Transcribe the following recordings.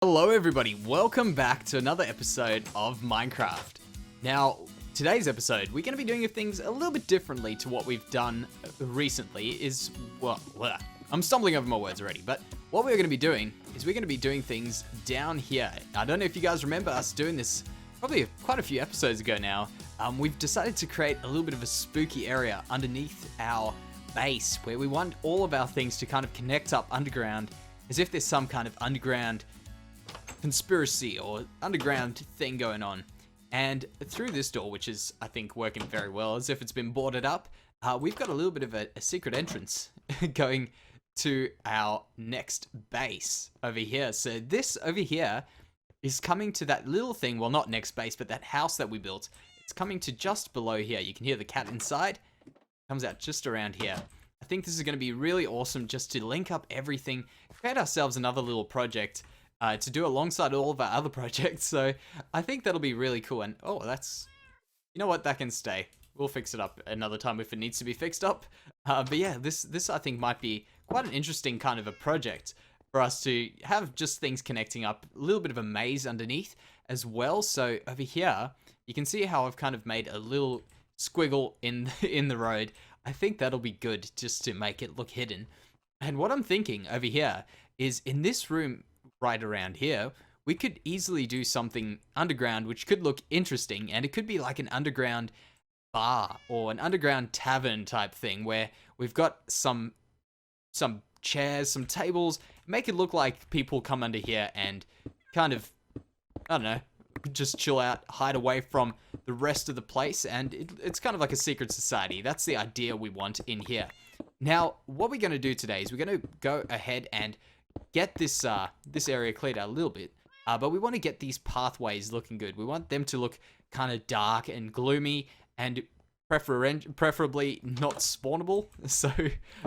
Hello everybody, welcome back to another episode of Minecraft. Now, today's episode, we're going to be doing things a little bit differently to what we've done recently I'm stumbling over my words already, but what we're going to be doing is we're going to be doing things down here. I don't know if you guys remember us doing this probably quite a few episodes ago now. We've decided to create a little bit of a spooky area underneath our base where we want all of our things to kind of connect up underground as if there's some kind of underground conspiracy or underground thing going on. And through this door, which is I think working very well as if it's been boarded up, we've got a little bit of a secret entrance going to our next base over here. So this over here is coming to that little thing, well, not next base, but that house that we built. It's coming to just below here. You can hear the cat inside. Comes out just around here. I think this is going to be really awesome just to link up everything, create ourselves another little project to do alongside all of our other projects. So I think that'll be really cool. And oh, that's, you know what, that can stay. We'll fix it up another time if it needs to be fixed up. But yeah, this I think might be quite an interesting kind of a project for us to have just things connecting up, a little bit of a maze underneath as well. So over here, you can see how I've kind of made a little squiggle in the road. I think that'll be good just to make it look hidden. And what I'm thinking over here is in this room right around here, we could easily do something underground which could look interesting, and it could be like an underground bar or an underground tavern type thing where we've got some chairs, some tables, make it look like people come under here and kind of, I don't know, just chill out, hide away from the rest of the place, and it's kind of like a secret society. That's the idea we want in here. Now, what we're going to do today is we're going to go ahead and get this area cleared out a little bit, but we want to get these pathways looking good. We want them to look kind of dark and gloomy and preferably not spawnable. So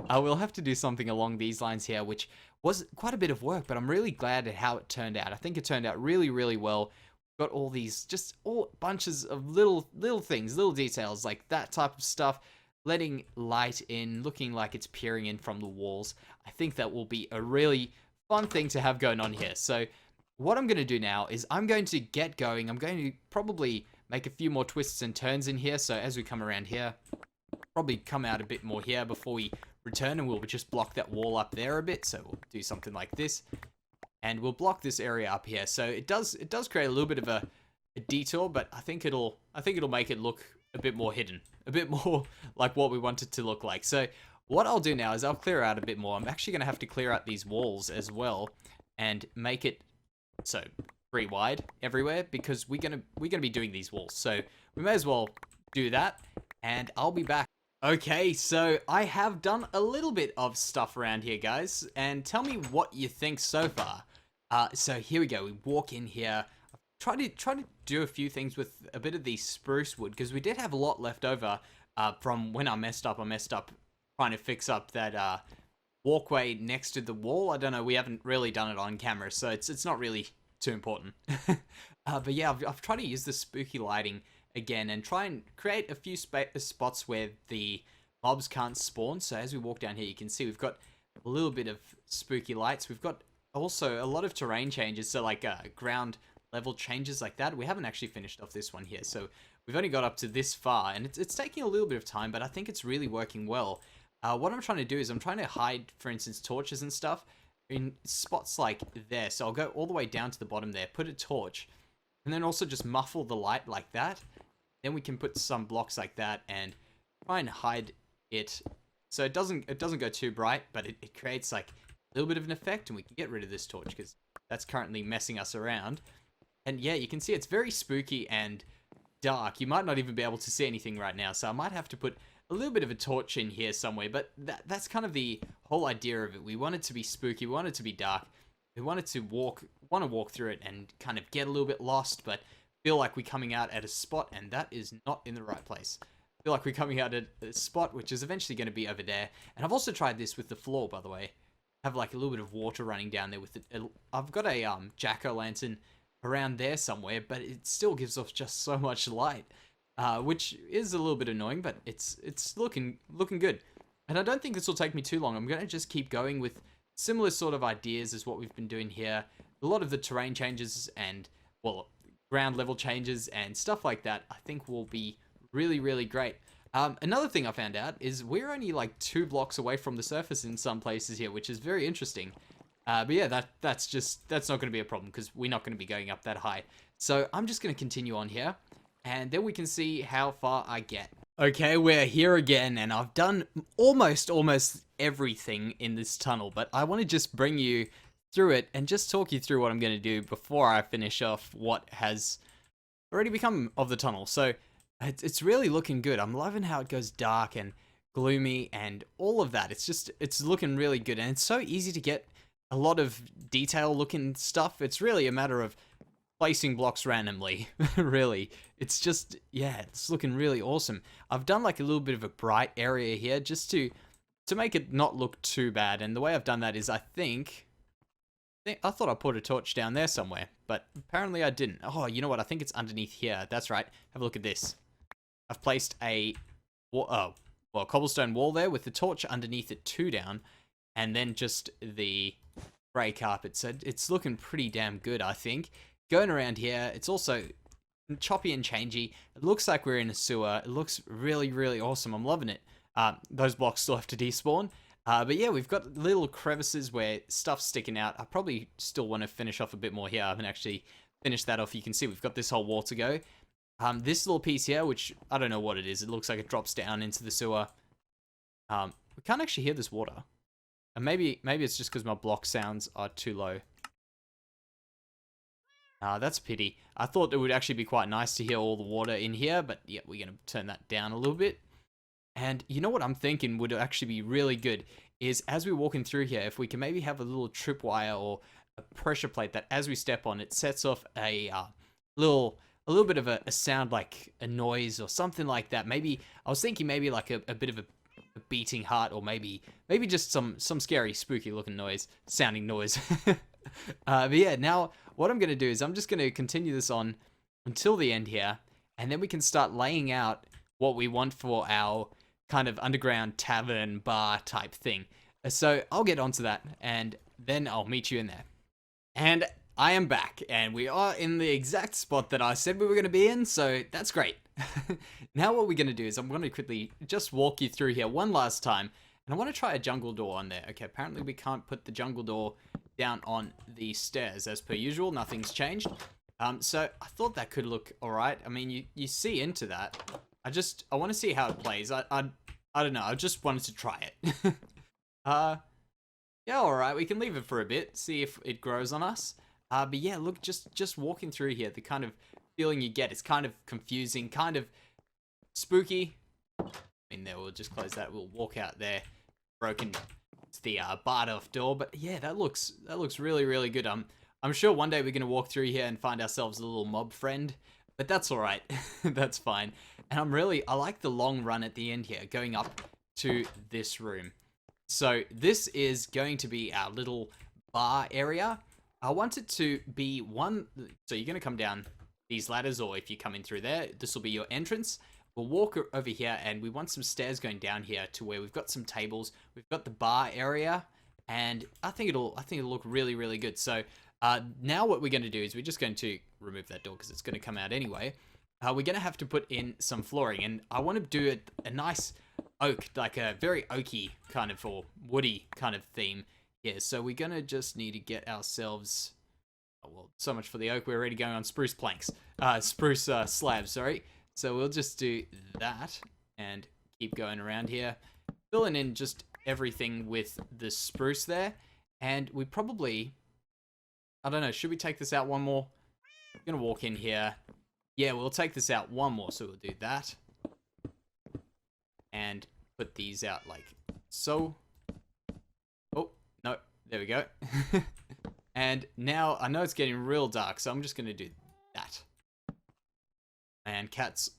we'll have to do something along these lines here, which was quite a bit of work, but I'm really glad at how it turned out. I think it turned out really, really well. Got all these, just all bunches of little things, little details, like that type of stuff, letting light in, looking like it's peering in from the walls. I think that will be a really fun thing to have going on here. So what I'm going to do now is I'm going to get going. I'm going to probably make a few more twists and turns in here. So as we come around here, probably come out a bit more here before we return, and we'll just block that wall up there a bit. So we'll do something like this. And we'll block this area up here. So it does create a little bit of a detour, but I think it'll make it look a bit more hidden, a bit more like what we want it to look like. So what I'll do now is I'll clear out a bit more. I'm actually going to have to clear out these walls as well and make it so pretty wide everywhere, because we're gonna be doing these walls. So we may as well do that, and I'll be back. Okay, so I have done a little bit of stuff around here, guys, and tell me what you think so far. So here we go. We walk in here. Try to do a few things with a bit of the spruce wood, because we did have a lot left over from when I messed up. Trying to fix up that walkway next to the wall. I don't know. We haven't really done it on camera, so it's not really too important. But yeah, I've tried to use the spooky lighting again and try and create a few spots where the mobs can't spawn. So as we walk down here, you can see we've got a little bit of spooky lights. We've got also a lot of terrain changes, so like ground level changes like that. We haven't actually finished off this one here, so we've only got up to this far, and it's taking a little bit of time, but I think it's really working well. What I'm trying to do is I'm trying to hide, for instance, torches and stuff in spots like there. So I'll go all the way down to the bottom there, put a torch, and then also just muffle the light like that. Then we can put some blocks like that and try and hide it so it doesn't go too bright, but it creates like a little bit of an effect, and we can get rid of this torch because that's currently messing us around. And yeah, you can see it's very spooky and dark. You might not even be able to see anything right now, so I might have to put a little bit of a torch in here somewhere, but that's kind of the whole idea of it. We want it to be spooky, we want it to be dark, we want it to walk through it and kind of get a little bit lost, but feel like we're coming out at a spot, and that is not in the right place. Feel like we're coming out at a spot which is eventually going to be over there. And I've also tried this with the floor, by the way. Have like a little bit of water running down there with it. I've got a jack-o'-lantern around there somewhere, but it still gives off just so much light, which is a little bit annoying, but it's looking good. And I don't think this will take me too long. I'm going to just keep going with similar sort of ideas as what we've been doing here. a lot of the terrain changes and, well, ground level changes and stuff like that, I think will be really, really great. Another thing I found out is we're only like 2 blocks away from the surface in some places here, which is very interesting. But yeah, that's not going to be a problem because we're not going to be going up that high. So I'm just going to continue on here, and then we can see how far I get. Okay, we're here again, and I've done almost everything in this tunnel, but I want to just bring you through it and just talk you through what I'm going to do before I finish off what has already become of the tunnel. So it's really looking good. I'm loving how it goes dark and gloomy and all of that. It's looking really good, and it's so easy to get a lot of detail looking stuff. It's really a matter of placing blocks randomly. Really, it's just, yeah, it's looking really awesome. I've done like a little bit of a bright area here just to make it not look too bad, and the way I've done that is I thought I put a torch down there somewhere, but apparently I didn't. Oh, you know what? I think it's underneath here. That's right. Have a look at this. I've placed a cobblestone wall there with the torch underneath it 2 down, and then just the grey carpet. So it's looking pretty damn good, I think. Going around here, it's also choppy and changey. It looks like we're in a sewer. It looks really, really awesome. I'm loving it. Those blocks still have to despawn. But yeah, we've got little crevices where stuff's sticking out. I probably still want to finish off a bit more here. I haven't actually finished that off. You can see we've got this whole wall to go. This little piece here, which I don't know what it is. It looks like it drops down into the sewer. We can't actually hear this water. And maybe it's just because my block sounds are too low. That's a pity. I thought it would actually be quite nice to hear all the water in here, but yeah, we're going to turn that down a little bit. And you know what I'm thinking would actually be really good is as we're walking through here, if we can maybe have a little tripwire or a pressure plate that as we step on, it sets off a little bit of a sound like a noise or something like that. Maybe I was thinking maybe like a bit of a beating heart, or maybe just some scary, spooky looking sounding noise. But yeah, now what I'm going to do is I'm just going to continue this on until the end here, and then we can start laying out what we want for our kind of underground tavern bar type thing. So I'll get onto that, and then I'll meet you in there. And I am back, and we are in the exact spot that I said we were going to be in, so that's great. Now what we're going to do is I'm going to quickly just walk you through here one last time, and I want to try a jungle door on there. Okay, apparently we can't put the jungle door down on the stairs as per usual. Nothing's changed. So I thought that could look alright. I mean, you see into that. I want to see how it plays. I don't know. I just wanted to try it. Yeah, alright. We can leave it for a bit. See if it grows on us. But yeah, look, just walking through here, the kind of feeling you get is kind of confusing, kind of spooky. I mean, there, we'll just close that. We'll walk out there. Broken. It's the barred off door, but yeah, that looks really, really good. I'm sure one day we're gonna walk through here and find ourselves a little mob friend, but that's all right. That's fine. And I like the long run at the end here, going up to this room. So this is going to be our little bar area. I want it to be one. So you're gonna come down these ladders, or if you come in through there, this will be your entrance. We'll walk over here, and we want some stairs going down here to where we've got some tables. We've got the bar area, and I think it'll look really, really good. So now what we're going to do is we're just going to remove that door because it's going to come out anyway. We're going to have to put in some flooring, and I want to do a nice oak, like a very oaky kind of or woody kind of theme here. So we're going to just need to get ourselves. Oh, well, so much for the oak. We're already going on spruce planks, spruce slabs. Sorry. So we'll just do that and keep going around here, filling in just everything with the spruce there. And we probably, I don't know, should we take this out one more? I'm going to walk in here. Yeah, we'll take this out one more. So we'll do that. And put these out like so. Oh, no, there we go. And now I know it's getting real dark, so I'm just going to do that. And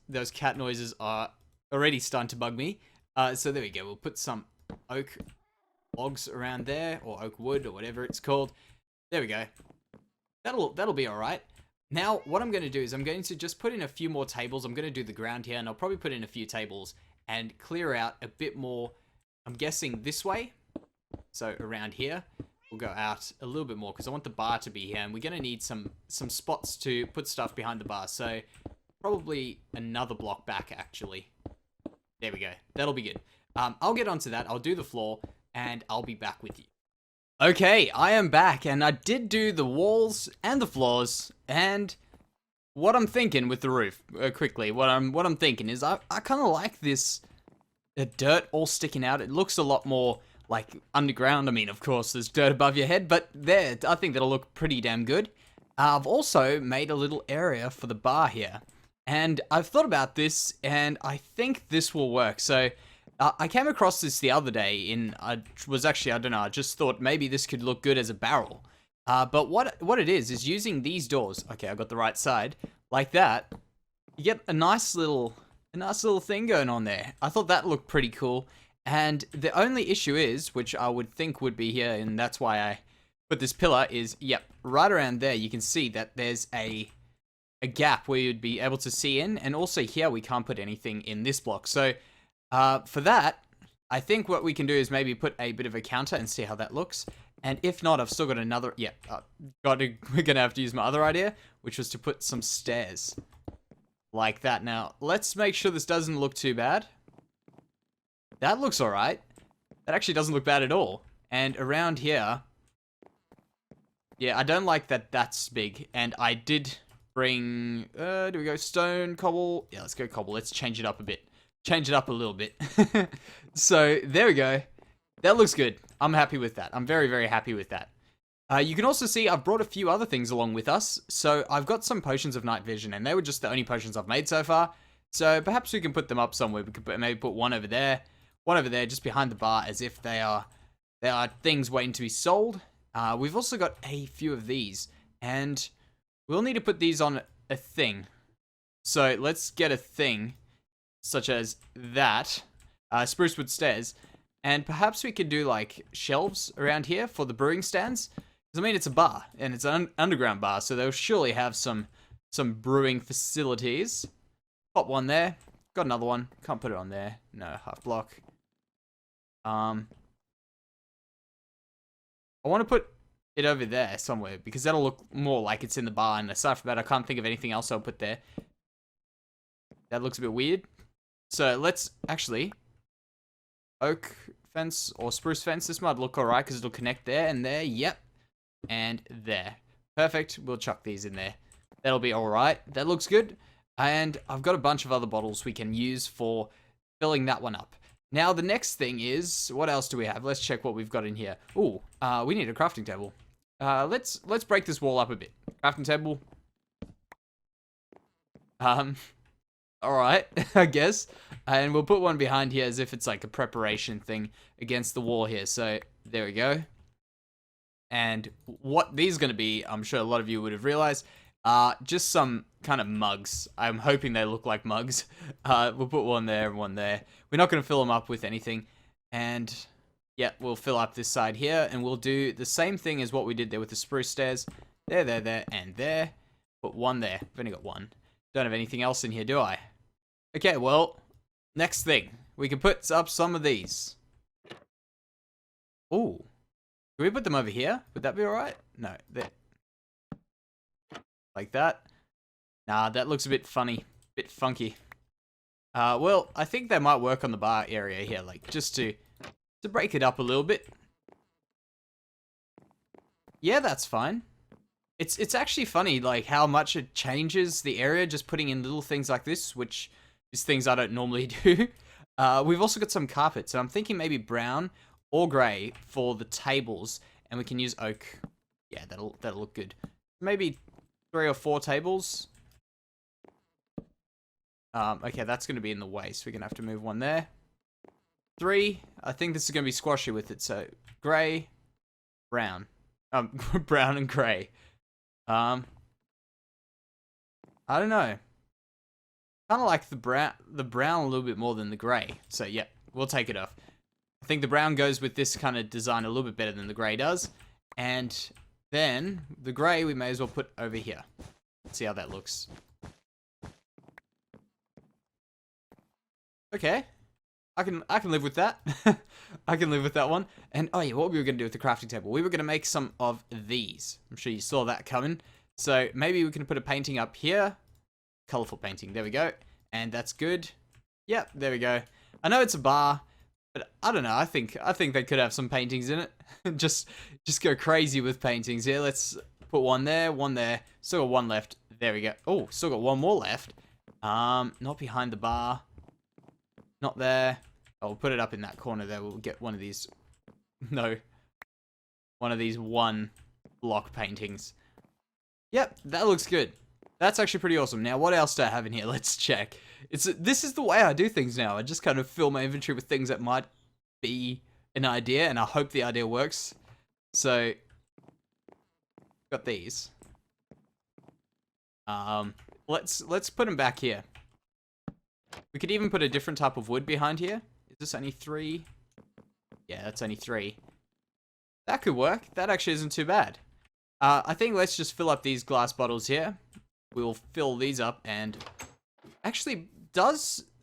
those cat noises are already starting to bug me. So there we go. We'll put some oak logs around there, or oak wood, or whatever it's called. There we go. That'll be all right. Now, what I'm going to do is I'm going to just put in a few more tables. I'm going to do the ground here, and I'll probably put in a few tables and clear out a bit more. I'm guessing this way. So around here, we'll go out a little bit more because I want the bar to be here, and we're going to need some spots to put stuff behind the bar. So probably another block back, actually. There we go. That'll be good. I'll get onto that. I'll do the floor, and I'll be back with you. Okay, I am back, and I did do the walls and the floors, and what I'm thinking with the roof, quickly, what I'm thinking is I kind of like this dirt all sticking out. It looks a lot more like underground. I mean, of course, there's dirt above your head, but there, I think that'll look pretty damn good. I've also made a little area for the bar here, and I've thought about this, and I think this will work. So I came across this the other day I don't know, I just thought maybe this could look good as a barrel. But what it is using these doors. Okay, I got the right side. Like that, you get a nice little thing going on there. I thought that looked pretty cool. And the only issue is, which I would think would be here, and that's why I put this pillar, is, yep, right around there you can see that there's a gap where you'd be able to see in. And also here we can't put anything in this block. So for that, I think what we can do is maybe put a bit of a counter and see how that looks. And if not, I've still got another, we're gonna have to use my other idea, which was to put some stairs. Like that. Now, let's make sure this doesn't look too bad. That looks alright. That actually doesn't look bad at all. And around here, yeah, I don't like that that's big. And I did bring, do we go stone, cobble? Yeah, let's go cobble. Let's change it up a bit. Change it up a little bit. So, there we go. That looks good. I'm happy with that. I'm very, very happy with that. You can also see I've brought a few other things along with us. So I've got some potions of night vision, and they were just the only potions I've made so far. So perhaps we can put them up somewhere. We could maybe put one over there, just behind the bar, as if they are things waiting to be sold. We've also got a few of these, and we'll need to put these on a thing. So let's get a thing, such as that, spruce wood stairs. And perhaps we could do, like, shelves around here for the brewing stands. Because, I mean, it's a bar, and it's an underground bar, so they'll surely have some brewing facilities. Pop one there. Got another one. Can't put it on there. No, half block. I want to put it over there somewhere, because that'll look more like it's in the bar, and aside from that, I can't think of anything else I'll put there. That looks a bit weird. So, let's actually... oak fence or spruce fence. This might look alright because it'll connect there and there. Yep. And there. Perfect. We'll chuck these in there. That'll be alright. That looks good. And I've got a bunch of other bottles we can use for filling that one up. Now, the next thing is, what else do we have? Let's check what we've got in here. Ooh, we need a crafting table. Let's break this wall up a bit. Crafting table. Alright, I guess. And we'll put one behind here as if it's like a preparation thing against the wall here. So, there we go. And what these are going to be, I'm sure a lot of you would have realized, just some kind of mugs. I'm hoping they look like mugs. We'll put one there and one there. We're not going to fill them up with anything. And, yeah, we'll fill up this side here. And we'll do the same thing as what we did there with the spruce stairs. There, and there. Put one there. I've only got one. Don't have anything else in here, do I? Okay, well, next thing. We can put up some of these. Ooh. Can we put them over here? Would that be alright? No, there. Like that. Nah, that looks a bit funny. Bit funky. Well, I think they might work on the bar area here, like, just to break it up a little bit. Yeah, that's fine. It's actually funny, like, how much it changes the area just putting in little things like this, which is things I don't normally do. We've also got some carpet, so I'm thinking maybe brown or grey for the tables, and we can use oak. Yeah, that'll look good. Maybe 3 or 4 tables. Okay, that's going to be in the way, so we're going to have to move one there. 3. I think this is going to be squashy with it, so grey, brown. Brown and grey. I don't know. Kind of like the brown a little bit more than the grey. So yeah, we'll take it off. I think the brown goes with this kind of design a little bit better than the grey does. And then the grey we may as well put over here. Let's see how that looks. Okay. I can live with that. I can live with that one. And oh yeah, what we were gonna do with the crafting table? We were gonna make some of these. I'm sure you saw that coming. So maybe we can put a painting up here. Colorful painting. There we go. And that's good. Yep, there we go. I know it's a bar, but I don't know. I think they could have some paintings in it. just go crazy with paintings here. Let's put one there, one there. Still got one left. There we go. Oh, still got one more left. Not behind the bar. Not there. I'll put it up in that corner there. We'll get one of these. No. One of these one block paintings. Yep, that looks good. That's actually pretty awesome. Now, what else do I have in here? Let's check. This is the way I do things now. I just kind of fill my inventory with things that might be an idea, and I hope the idea works. So, got these. Let's put them back here. We could even put a different type of wood behind here. Is this only 3? Yeah, that's only 3. That could work. That actually isn't too bad. I think let's just fill up these glass bottles here. We'll fill these up, and actually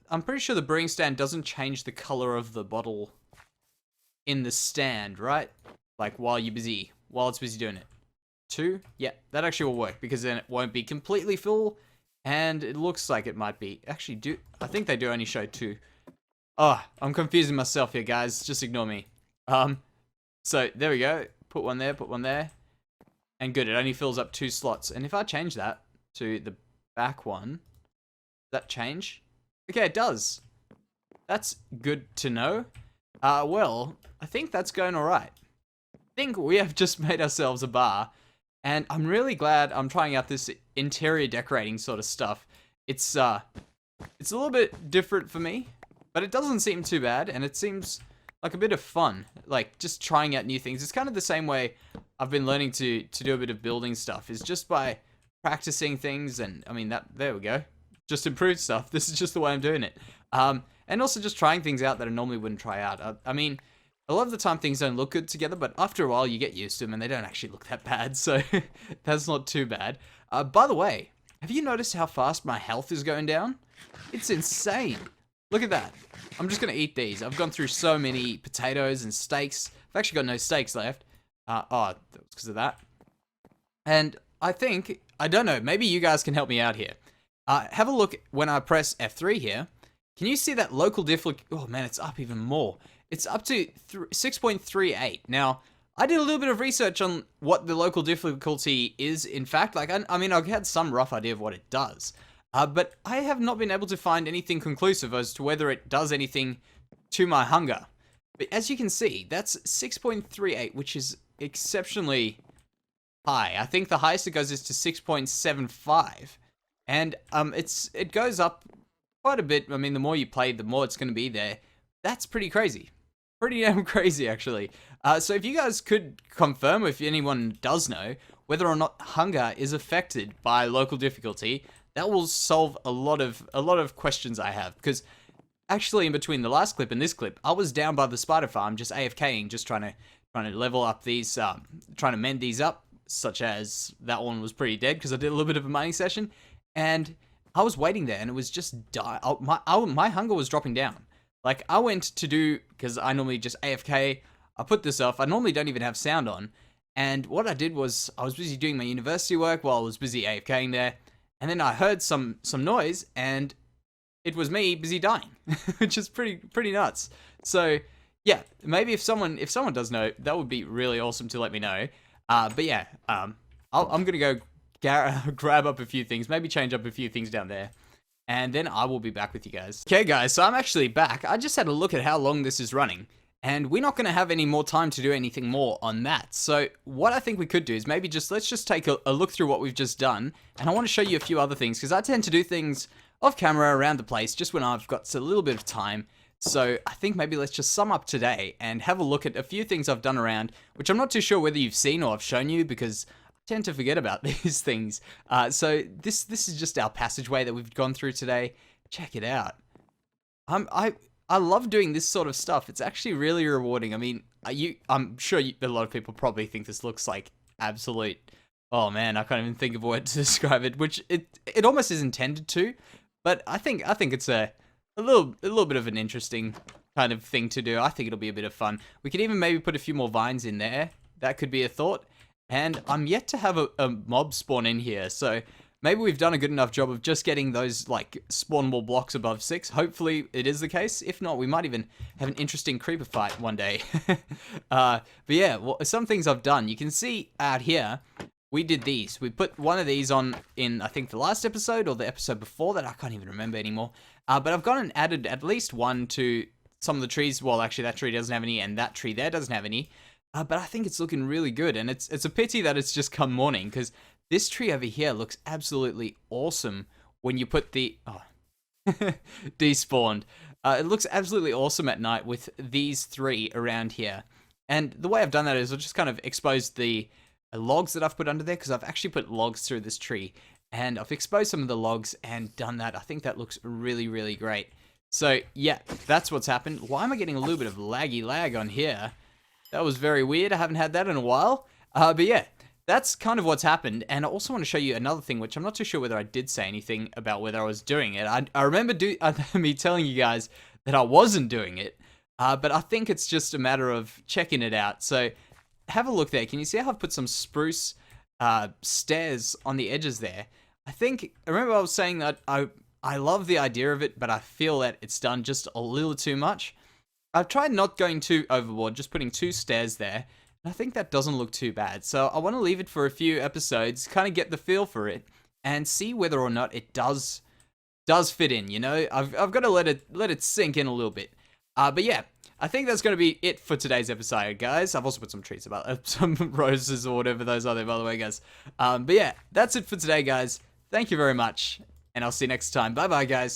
I'm pretty sure the brewing stand doesn't change the color of the bottle in the stand, right? Like while it's busy doing it. 2? Yeah, that actually will work, because then it won't be completely full, and it looks like it might be. Actually, I think they do only show 2. Oh, I'm confusing myself here, guys. Just ignore me. So there we go. Put one there. And good, it only fills up 2 slots. And if I change that to the back one, does that change? Okay, it does. That's good to know. Well, I think that's going alright. I think we have just made ourselves a bar. And I'm really glad I'm trying out this interior decorating sort of stuff. It's a little bit different for me, but it doesn't seem too bad, and it seems like a bit of fun. Like, just trying out new things. It's kind of the same way I've been learning to do a bit of building stuff, is just by practicing things, and I mean, there we go. Just improved stuff. This is just the way I'm doing it. And also just trying things out that I normally wouldn't try out. I mean, a lot of the time things don't look good together, but after a while you get used to them and they don't actually look that bad, so that's not too bad. By the way, have you noticed how fast my health is going down? It's insane. Look at that. I'm just going to eat these. I've gone through so many potatoes and steaks. I've actually got no steaks left. Oh, that was because of that. And I don't know, maybe you guys can help me out here. Have a look when I press F3 here. Can you see that local difficulty? Oh man, it's up even more. It's up to 6.38. Now, I did a little bit of research on what the local difficulty is, in fact. Like, I mean, I've had some rough idea of what it does. But I have not been able to find anything conclusive as to whether it does anything to my hunger. But as you can see, that's 6.38, which is exceptionally high. I think the highest it goes is to 6.75. And it goes up quite a bit. I mean, the more you play, the more it's going to be there. That's pretty crazy. Pretty damn crazy, actually. So if you guys could confirm, if anyone does know, whether or not hunger is affected by local difficulty, that will solve a lot of questions I have. Because actually, in between the last clip and this clip, I was down by the spider farm, just AFKing, just trying to level up these, trying to mend these up, such as that one was pretty dead because I did a little bit of a mining session, and I was waiting there, and it was just my hunger was dropping down. Like, I went to do, because I normally just AFK, I put this off, I normally don't even have sound on, and what I did was, I was busy doing my university work while I was busy AFKing there, and then I heard some noise, and it was me busy dying, which is pretty nuts. So, yeah, maybe if someone does know, that would be really awesome to let me know. But yeah, I'm gonna go grab up a few things, maybe change up a few things down there, and then I will be back with you guys. Okay guys, so I'm actually back. I just had a look at how long this is running, and we're not gonna have any more time to do anything more on that. So what I think we could do is maybe let's just take a look through what we've just done, and I want to show you a few other things, because I tend to do things off camera around the place just when I've got a little bit of time. So I think maybe let's just sum up today and have a look at a few things I've done around, which I'm not too sure whether you've seen or I've shown you, because I tend to forget about these things. So this is just our passageway that we've gone through today. Check it out. I love doing this sort of stuff. It's actually really rewarding. I mean, I'm sure a lot of people probably think this looks like absolute, oh man, I can't even think of a word to describe it, which it almost is intended to, but I think it's a little bit of an interesting kind of thing to do. I think it'll be a bit of fun. We could even maybe put a few more vines in there. That could be a thought. And I'm yet to have a mob spawn in here, so maybe we've done a good enough job of just getting those, like, spawnable blocks above 6. Hopefully it is the case. If not, we might even have an interesting creeper fight one day. But yeah, well, some things I've done. You can see out here, we did these. We put one of these on in, I think, the last episode or the episode before that. I can't even remember anymore. But I've gone and added at least one to some of the trees. Well, actually, that tree doesn't have any, and that tree there doesn't have any. But I think it's looking really good, and it's a pity that it's just come morning, because this tree over here looks absolutely awesome when you put the... Oh, despawned. It looks absolutely awesome at night with these 3 around here. And the way I've done that is I've just kind of exposed the logs that I've put under there, because I've actually put logs through this tree. And I've exposed some of the logs and done that. I think that looks really, really great. So, yeah, that's what's happened. Why am I getting a little bit of laggy lag on here? That was very weird. I haven't had that in a while. But yeah, that's kind of what's happened. And I also want to show you another thing, which I'm not too sure whether I did say anything about whether I was doing it. I remember me telling you guys that I wasn't doing it. But I think it's just a matter of checking it out. So have a look there. Can you see how I've put some spruce stairs on the edges there? I remember I was saying that I love the idea of it, but I feel that it's done just a little too much. I've tried not going too overboard, just putting 2 stairs there, and I think that doesn't look too bad. So I want to leave it for a few episodes, kind of get the feel for it, and see whether or not it does fit in, you know? I've got to let it sink in a little bit. But yeah, I think that's going to be it for today's episode, guys. I've also put some trees about some roses or whatever those are there, by the way, guys. But yeah, that's it for today, guys. Thank you very much, and I'll see you next time. Bye-bye, guys.